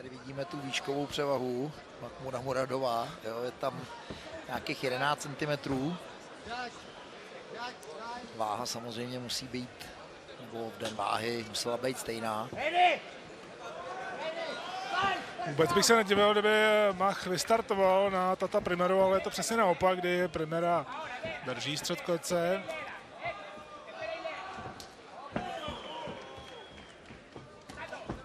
Tady vidíme tu výškovou převahu Mahmuda Muradova, jo, je tam nějakých 11 cm. Váha samozřejmě musí být, nebo v den váhy musela být stejná. Vůbec bych se nedivil, kdyby Mach vystartoval na Tata Primeru, ale je to přesně naopak, kdy Primera drží střed klece.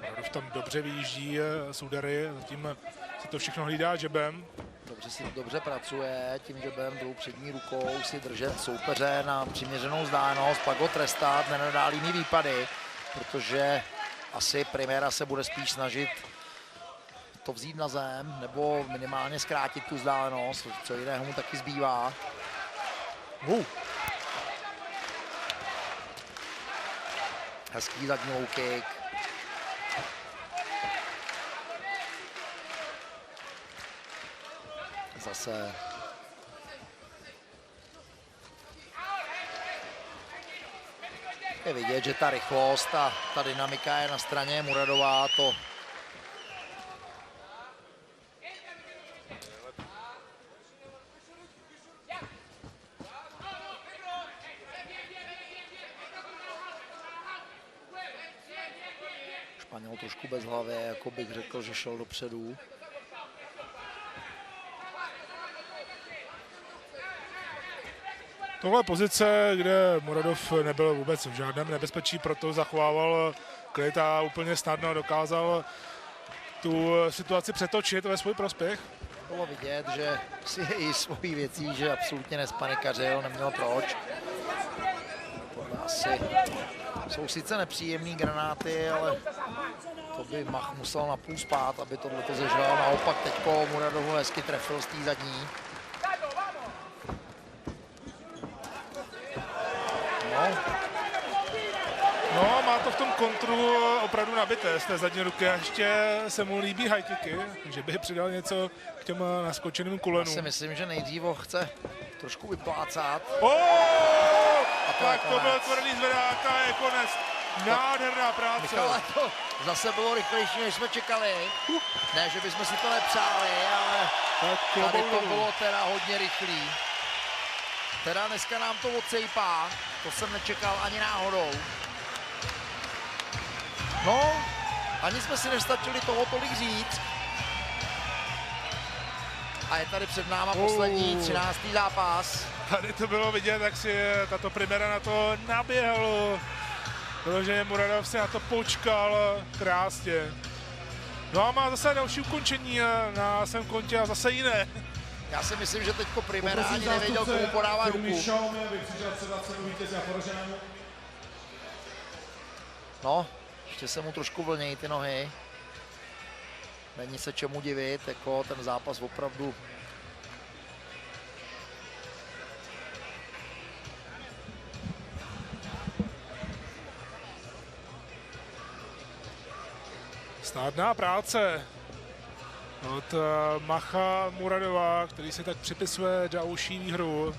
Muradov tam dobře vyjíždí z údery, zatím si to všechno hlídá jabem. Dobře pracuje tím jabem, tou přední rukou si držet soupeře na přiměřenou vzdálenost, pak ho trestat nenadálými výpady, protože asi Primera se bude spíš snažit to vzít na zem, nebo minimálně zkrátit tu vzdálenost, co jiného mu taky zbývá. Hezký zadní low kick. Zase je vidět, že ta rychlost a ta dynamika je na straně Muradova. To Španěl trošku bez hlavy, jako bych řekl, že šel dopředu. Tohle je pozice, kde Muradov nebyl vůbec v žádném nebezpečí, proto zachovával klid a úplně snadno dokázal tu situaci přetočit ve svůj prospěch. Bylo vidět, že si je i svojí věcí, že absolutně nespanikařil, neměl proč. Tohle asi jsou sice nepříjemný granáty, ale to by Mach musel napůl spát, aby tohleto zežral. Naopak teďko Muradov hezky trefil z té zadní. No, má to v tom kontru opravdu nabité z té zadní ruky a ještě se mu líbí high kicky, že by přidal něco k těm naskočeným kulenům. Já si myslím, že nejdřív ho chce trošku vyplácat. Tak to byl tvrdý zvedák a je konec. Nádherná práce. Michale, to zase bylo rychlejší, než jsme čekali. Ne, že bychom si to nepřáli, ale tady to bylo teda hodně rychlý. Teda dneska nám to odsejpá, to jsem nečekal ani náhodou. No, ani jsme si nestačili toho tolik říct. A je tady před náma poslední 13. zápas. Tady to bylo vidět, jak si tato Primera na to naběhl. Protože Muradov si na to počkal krásně. No a má zase další ukončení na svém kontě a zase jiné. Já si myslím, že teďko Primera ani nevěděl, komu podává ruku. No, ještě se mu trošku vlnějí ty nohy. Není se čemu divit, jako ten zápas opravdu Snadná práce od Macha Muradova, který si tak připisuje další výhru.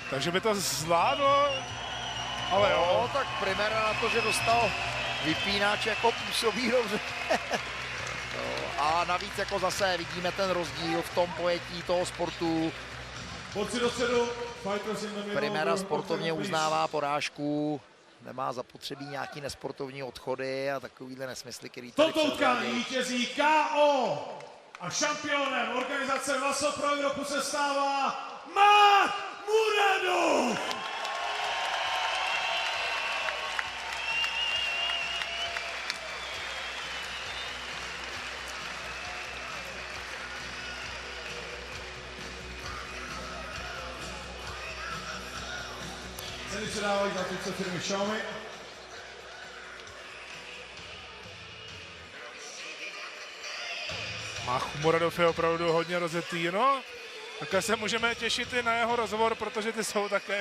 Takže by to zvládlo, ale jo. Tak Primera na to, že dostal vypínač, jako působí dobře. A navíc jako zase vidíme ten rozdíl v tom pojetí toho sportu. Primera sportovně uznává porážku, nemá zapotřebí nějaký nesportovní odchody a takovýhle nesmysly, který tady Toto utkání vítězí KO a šampionem organizace Maso pro Evropu se stává Mach Muradov! Ceny se dávají za tuto firmy Xiaomi. Mach Muradov je opravdu hodně rozjetý, no. Také se můžeme těšit i na jeho rozhovor, protože ty jsou také